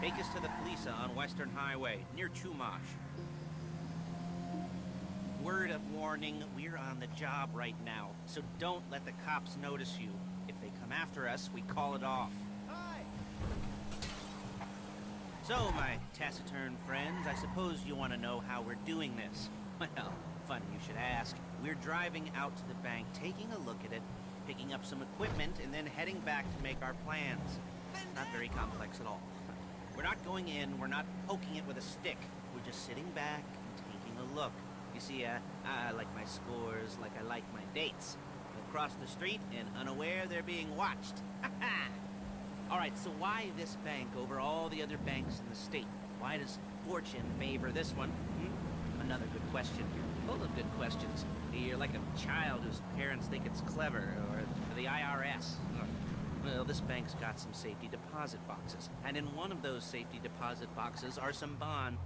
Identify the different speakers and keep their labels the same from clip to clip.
Speaker 1: Take us to the Felisa on Western Highway, near Chumash. Word of warning, we're on the job right now, so don't let the cops notice you. If they come after us, we call it off.
Speaker 2: Hi.
Speaker 1: So, my taciturn friends, I suppose you want to know how we're doing this. Well, funny you should ask. We're driving out to the bank, taking a look at it, picking up some equipment, and then heading back to make our plans. Not very complex at all. We're not going in, we're not poking it with a stick. We're just sitting back and taking a look. You see, I like my scores like I like my dates. We'll cross the street and unaware they're being watched. Alright, so why this bank over all the other banks in the state? Why does fortune favor this one? Another good question. Full of good questions. You're like a child whose parents think it's clever, or the IRS. Well, this bank's got some safety deposit boxes. And in one of those safety deposit boxes are some bond.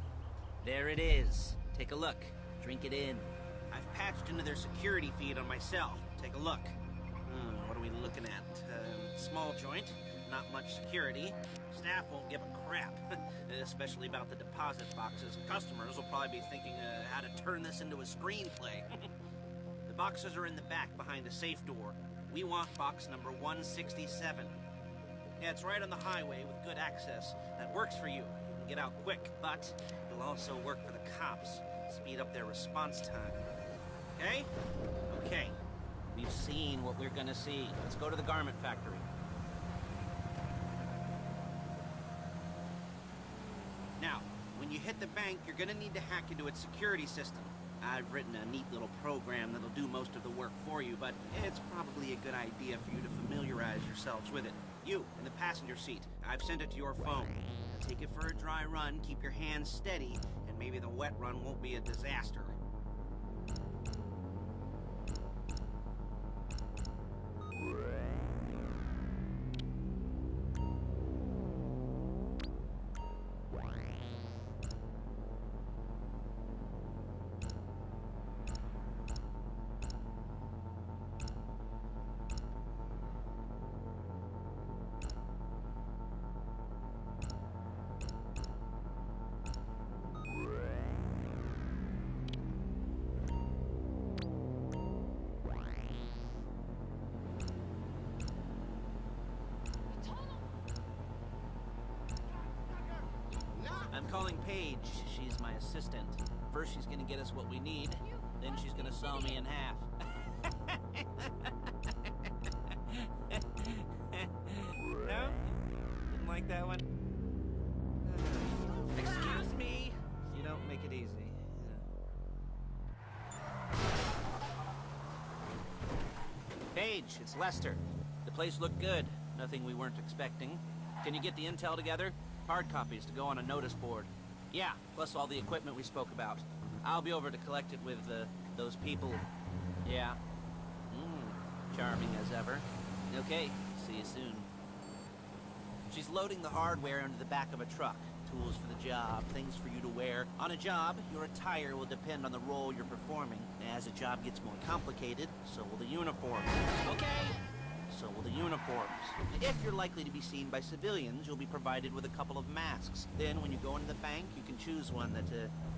Speaker 1: There it is. Take a look. Drink it in. I've patched into their security feed on my cell. Take a look. What are we looking at? Small joint. Not much security. Staff won't give a crap, especially about the deposit boxes. Customers will probably be thinking how to turn this into a screenplay. The boxes are in the back behind a safe door. We want box number 167. Yeah, it's right on the highway with good access. That works for you. You can get out quick, but it'll also work for the cops. Speed up their response time. Okay? Okay. We've seen what we're gonna see. Let's go to the garment factory. Now, when you hit the bank, you're gonna need to hack into its security system. I've written a neat little program that'll do most of the work for you, but it's probably a good idea for you to familiarize yourselves with it. You, in the passenger seat, I've sent it to your phone. Take it for a dry run, keep your hands steady, and maybe the wet run won't be a disaster. I'm calling Paige. She's my assistant. First she's gonna get us what we need, then she's gonna saw me in half. No? Didn't like that one? Excuse me. You don't make it easy. Paige, it's Lester. The place looked good. Nothing we weren't expecting. Can you get the intel together? Hard copies to go on a notice board. Yeah, plus all the equipment we spoke about. I'll be over to collect it with, those people. Yeah. Charming as ever. Okay, see you soon. She's loading the hardware into the back of a truck. Tools for the job, things for you to wear. On a job, your attire will depend on the role you're performing. As the job gets more complicated, so will the uniform. Okay? So will the uniforms. If you're likely to be seen by civilians, you'll be provided with a couple of masks. Then when you go into the bank, you can choose one that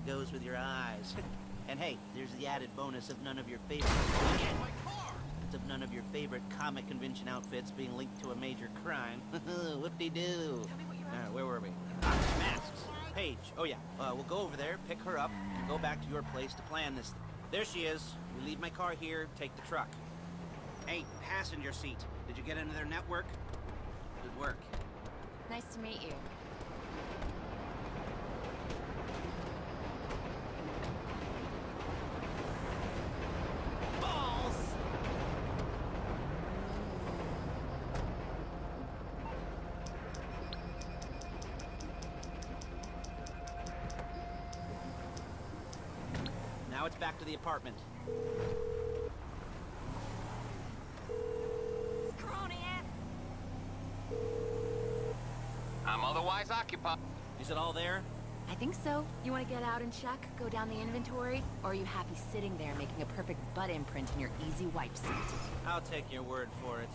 Speaker 1: goes with your eyes. And hey, there's the added bonus of none of your favorite... of none of your favorite comic convention outfits being linked to a major crime. Whoop-de-doo.
Speaker 2: Tell me what you're up to.
Speaker 1: Where were we? Masks. Paige. Oh yeah. We'll go over there, pick her up, and go back to your place to plan this. There she is. We leave my car here, take the truck. Hey, passenger seat. Did you get into their network? Good work.
Speaker 3: Nice to meet you.
Speaker 2: Balls!
Speaker 1: Now it's back to the apartment.
Speaker 4: I'm otherwise occupied.
Speaker 1: Is it all there?
Speaker 3: I think so. You want to get out and check? Go down the inventory? Or are you happy sitting there making a perfect butt imprint in your easy wipe seat?
Speaker 1: I'll take your word for it.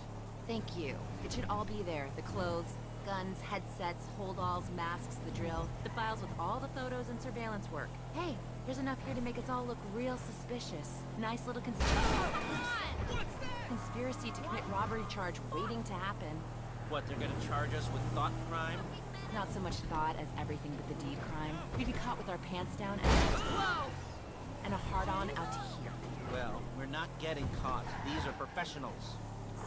Speaker 3: Thank you. It should all be there. The clothes, Guns, headsets, holdalls, masks, the drill. The files with all the photos and surveillance work. Hey, there's enough here to make us all look real suspicious. Nice little conspiracy to commit robbery charge waiting to happen.
Speaker 1: What, they're gonna charge us with thought crime?
Speaker 3: Not so much thought as everything but the deed crime. We'd be caught with our pants down and a hard-on out to here.
Speaker 1: Well, we're not getting caught. These are professionals.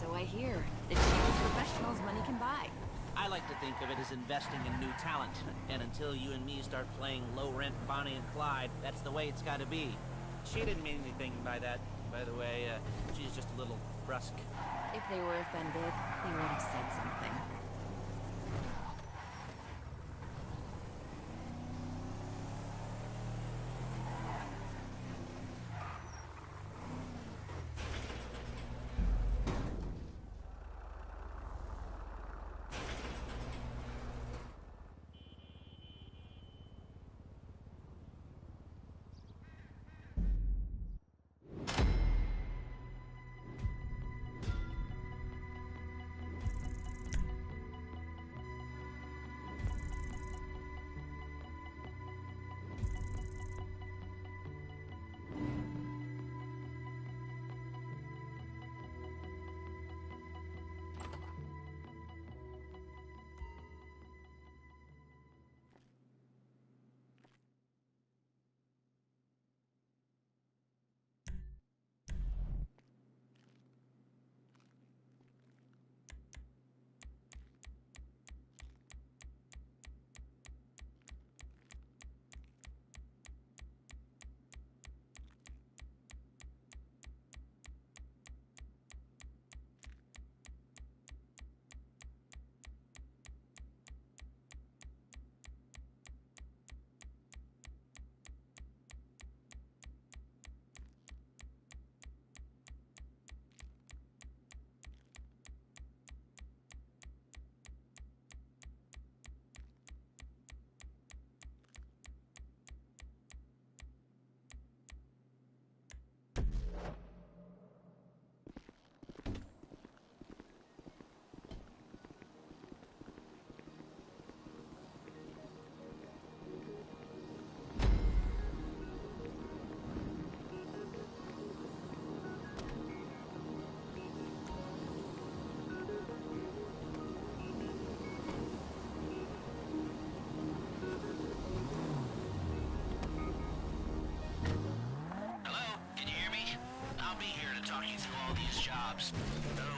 Speaker 3: So I hear. The cheapest professionals money can buy.
Speaker 1: I like to think of it as investing in new talent. And until you and me start playing low-rent Bonnie and Clyde, that's the way it's gotta be. She didn't mean anything by that, by the way. She's just a little brusque.
Speaker 3: If they were offended, they would have said something.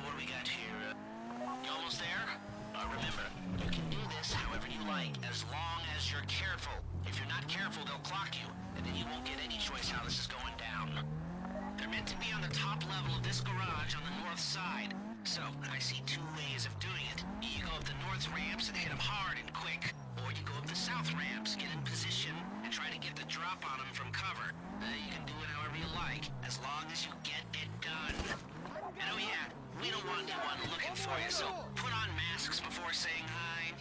Speaker 2: What do we got here? You almost there? Remember, you can do this however you like, as long as you're careful. If you're not careful, they'll clock you, and then you won't get any choice how this is going down. They're meant to be on the top level of this garage on the north side. So, I see two ways of doing it. You go up the north ramps and hit them hard and quick, or you go up the south ramps, get in position, and try to get the drop on them from cover. You can do it however you like, as long as you get it done. And oh yeah, we don't want anyone looking for you, so put on masks before saying hi.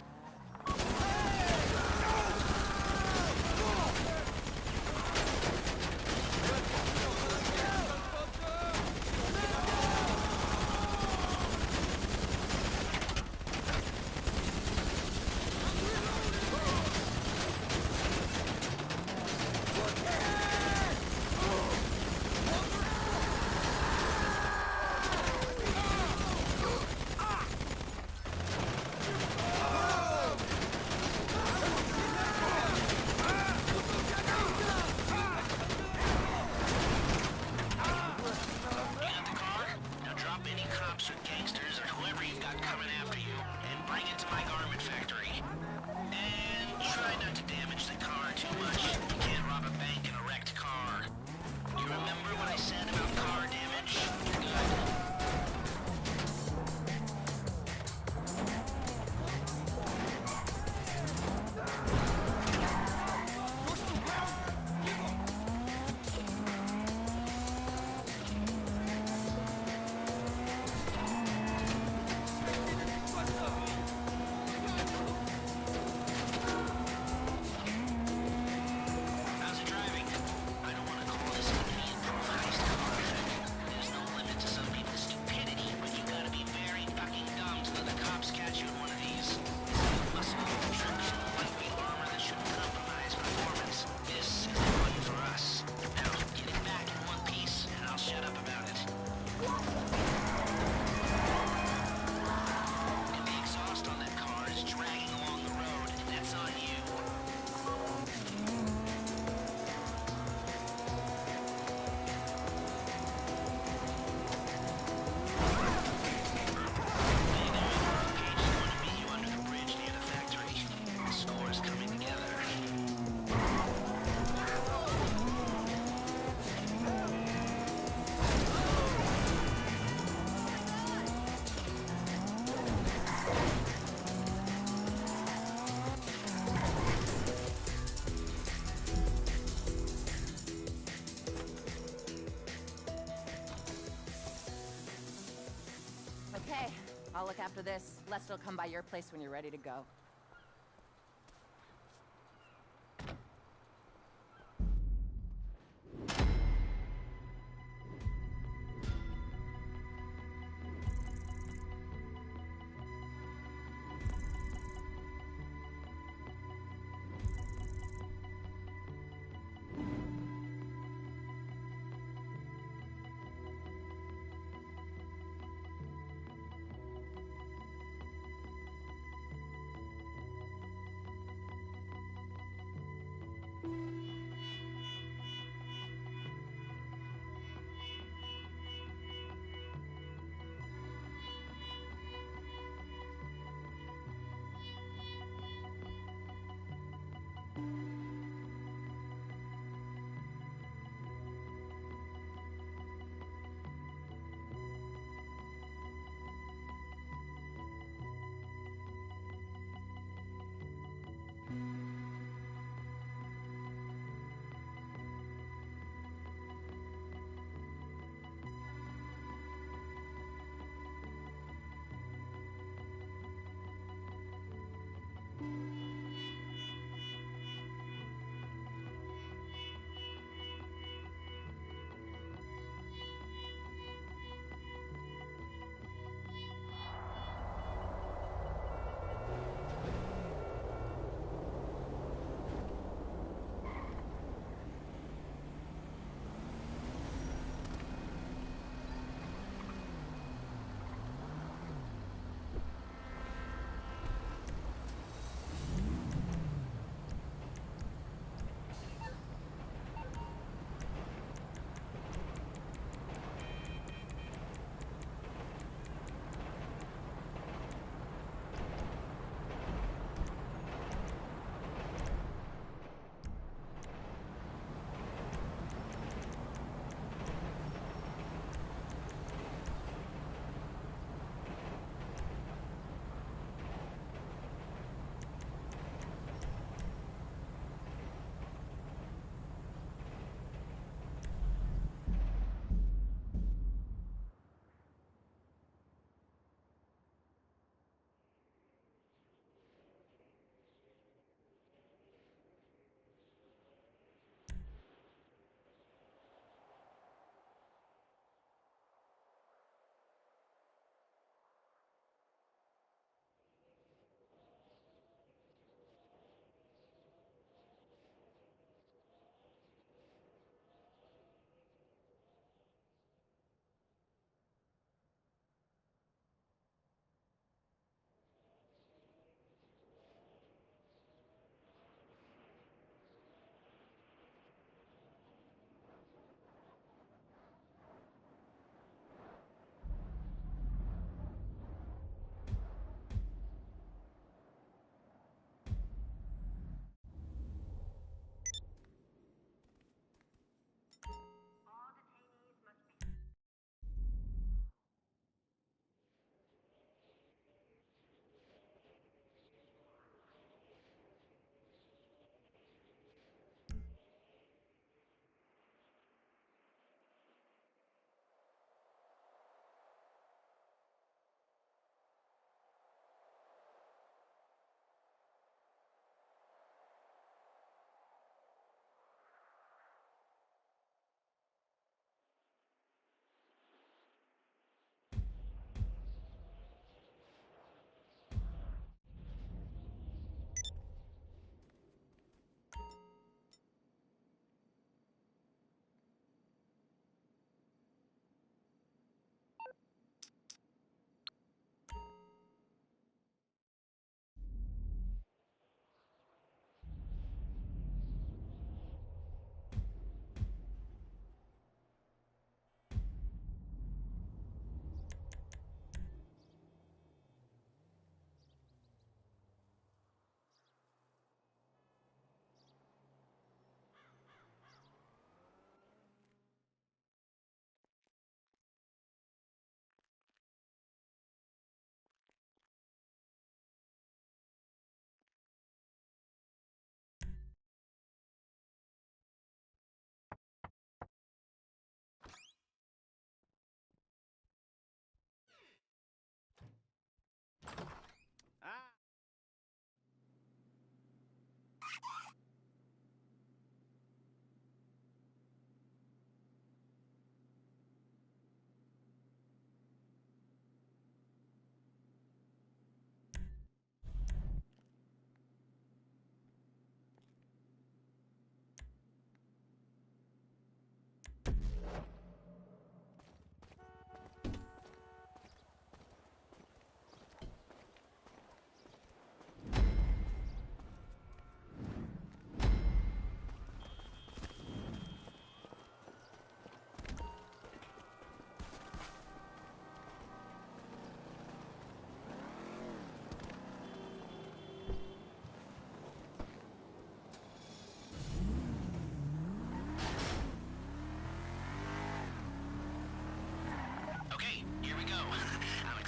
Speaker 4: I'll look after this. Lester will come by your place when you're ready to go.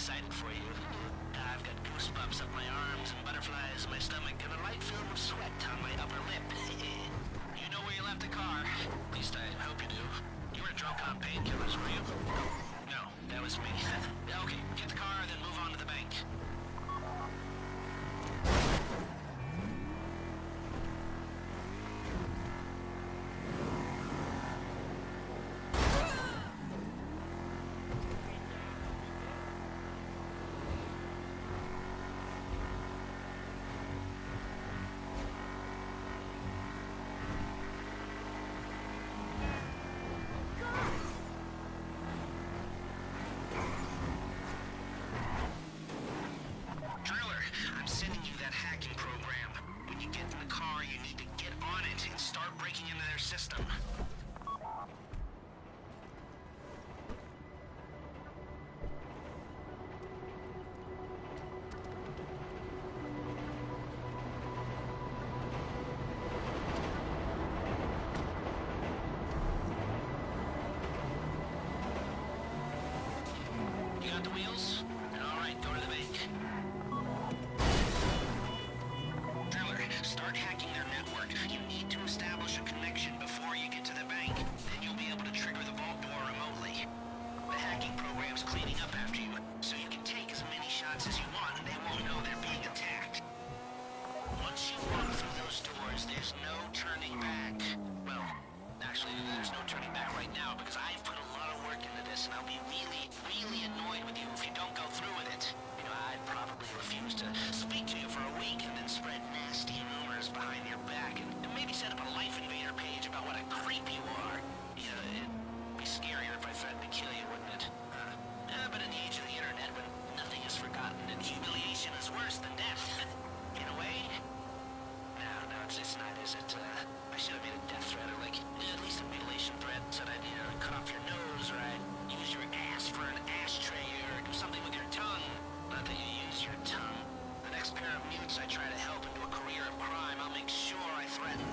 Speaker 2: excited for you. I've got goosebumps up my arms and butterflies in my stomach and a light film of sweat on my upper lip. You know where you left the car. At least I hope you do. You were drunk on painkillers, were you? No, that was me. Okay, get the car, then move on to the bank. Driller, I'm sending you that hacking program. When you get in the car, you need to get on it and start breaking into their system. You got the wheels? All right, go to the bank. Driller, start hacking their network. You need to establish a connection before you get to the bank. Then you'll be able to trigger the vault door remotely. The hacking program's cleaning up after you, so you can take as many shots as you want and they won't know they're being attacked. Once you walk through those doors, there's no turning back. Well, actually, there's no turning back right now because I've put a lot of work into this and I'll be really, really annoyed with you if you don't go through with it. You know, I'd probably refuse to speak to you for a week and then spread nasty rumors behind your back and maybe set up a Life Invader page about what a creep you are. You know, it'd be scarier if I threatened to kill you, wouldn't it? But in the age of the internet, when nothing is forgotten and humiliation is worse than death, in a way, no, it's not, is it? I should have made a death threat or, like, at least a mutilation threat. Said I'd, cut off your nose, or I'd use your ass for an ashtray, or do something with your tongue. Not that you use your tongue. The next pair of mutes I try to help into a career of crime, I'll make sure I threaten.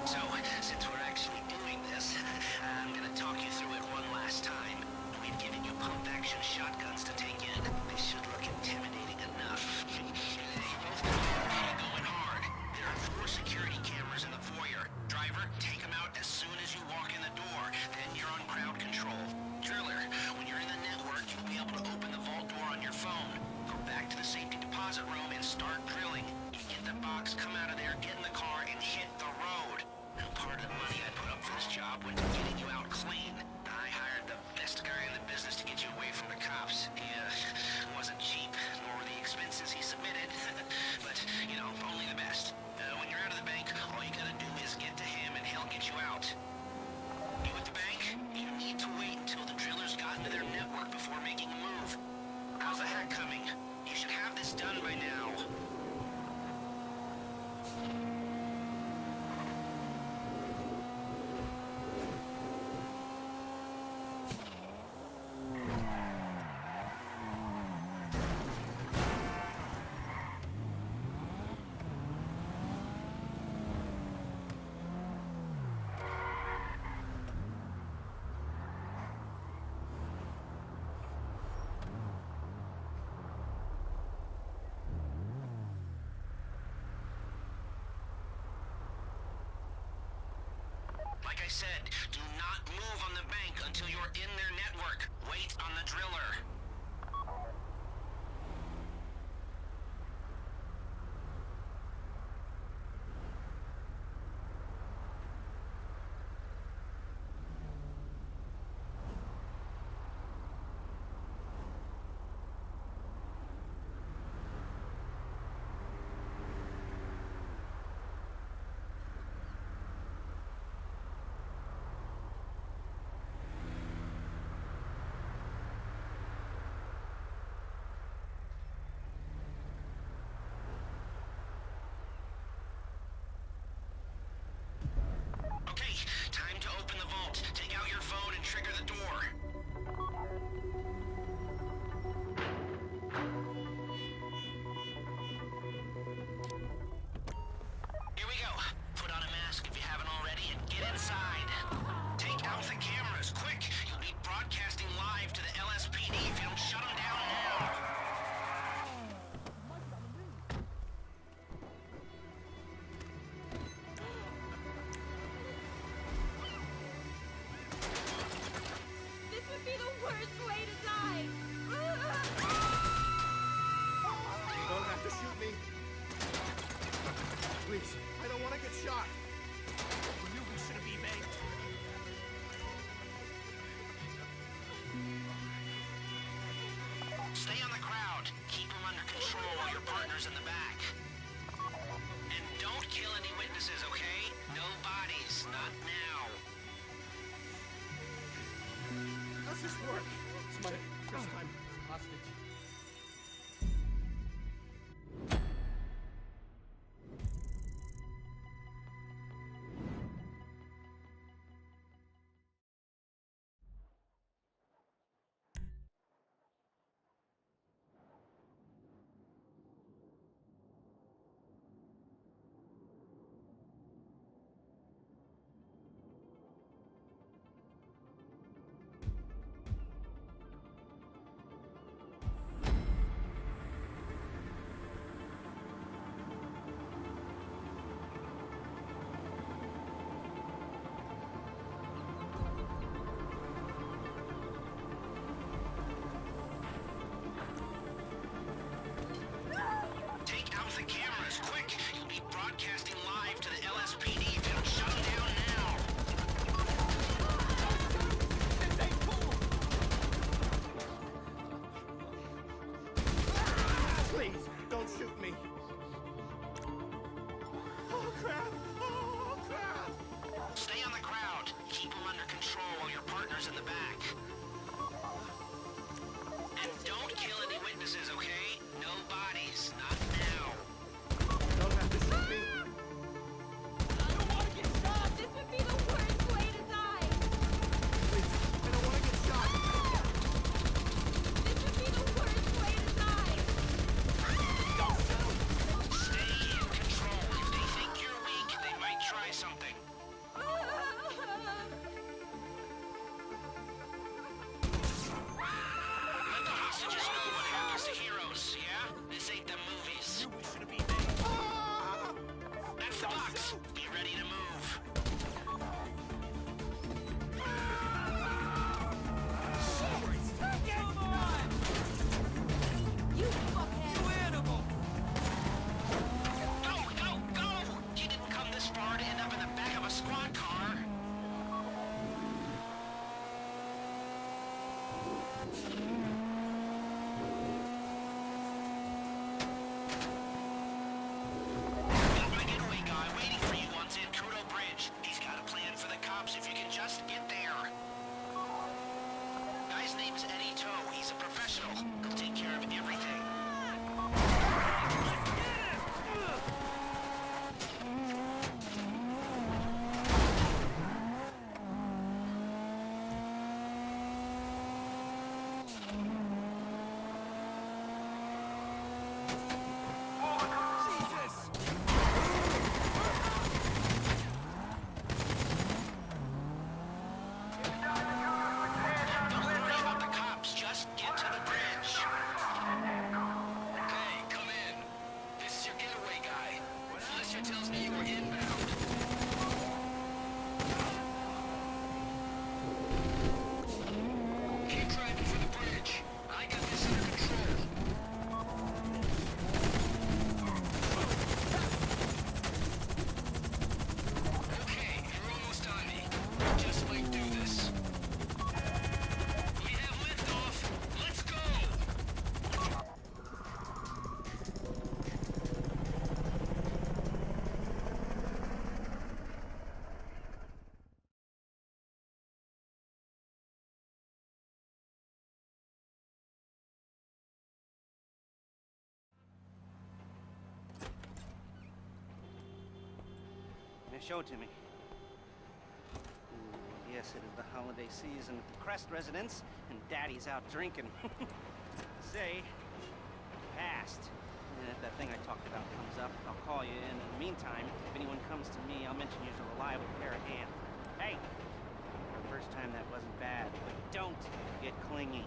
Speaker 2: So, since we're actually doing this, I'm gonna talk you through it one last time. We've given you pump-action shotguns to take in. They should look intimidating enough. You both going hard. There are 4 security cameras in the foyer. Driver, take them out as soon as you walk in the door. Then you're on crowd control. Driller, when you're in the network, you'll be able to open the vault door on your phone. Go back to the safety deposit room and start drilling. You get the box, come out of there, get in the car, and hit the road. Now, part of the money I put up for this job went to getting you out clean. I hired the best guy in the business to get you away from the cops. He wasn't cheap, nor were the expenses he submitted. But, only the best. When you're out of the bank, all you gotta do is get to him and he'll get you out. You at the bank? You need to wait until the drillers got into their network before making a move. How's the hack coming? You should have this done by now. Like I said, do not move on the bank until you're in their network. Wait on the driller. Broadcasting live to the LSPD if you don't shut them down now. Stay on the crowd. Keep them under control while your partner's in the back. And don't kill any witnesses, okay? No bodies, not now.
Speaker 5: How's this work? It's my first time as a hostage.
Speaker 2: Take out the cameras, quick! You'll be broadcasting live to the LSPD if you don't shut them down now!
Speaker 5: Please, don't shoot me. Oh, crap! Oh, crap!
Speaker 2: Stay on the crowd. Keep them under control while your partner's in the back. And don't kill any witnesses, okay? No bodies, not now.
Speaker 5: Don't have to shoot me.
Speaker 3: I don't want to get shot! This would be the worst way to die!
Speaker 5: Please, I don't want to get shot.
Speaker 3: This would be the worst way to die!
Speaker 2: Stay in control. If they think you're weak, they might try something. Let the hostages know what happens to heroes, yeah? This ain't the movies.
Speaker 5: We shouldn't be there.
Speaker 2: That's the box. Be ready to move.
Speaker 3: You fuckhead!
Speaker 2: Go, go, go! You didn't come this far to end up in the back of a squad car. Got my getaway guy waiting for you on Zancudo Bridge. He's got a plan for the cops if you can just get there. Guy's name is Eddie Toe. He's a professional. He'll take care of everything.
Speaker 5: Jesus!
Speaker 2: Don't worry about the cops. Just get to the bridge. Okay, come in. This is your getaway guy. Felicia tells me you were inbound. Keep driving for the bridge. I got this under control. Okay, you're almost on me. Just might do this. We have liftoff. Let's go!
Speaker 1: Now show it to me. Yes, it is the holiday season at the Crest residence, and Daddy's out drinking. Say, passed. And if that thing I talked about comes up, I'll call you. And in the meantime, if anyone comes to me, I'll mention you're a reliable pair of hands. Hey, for the first time that wasn't bad, but don't get clingy.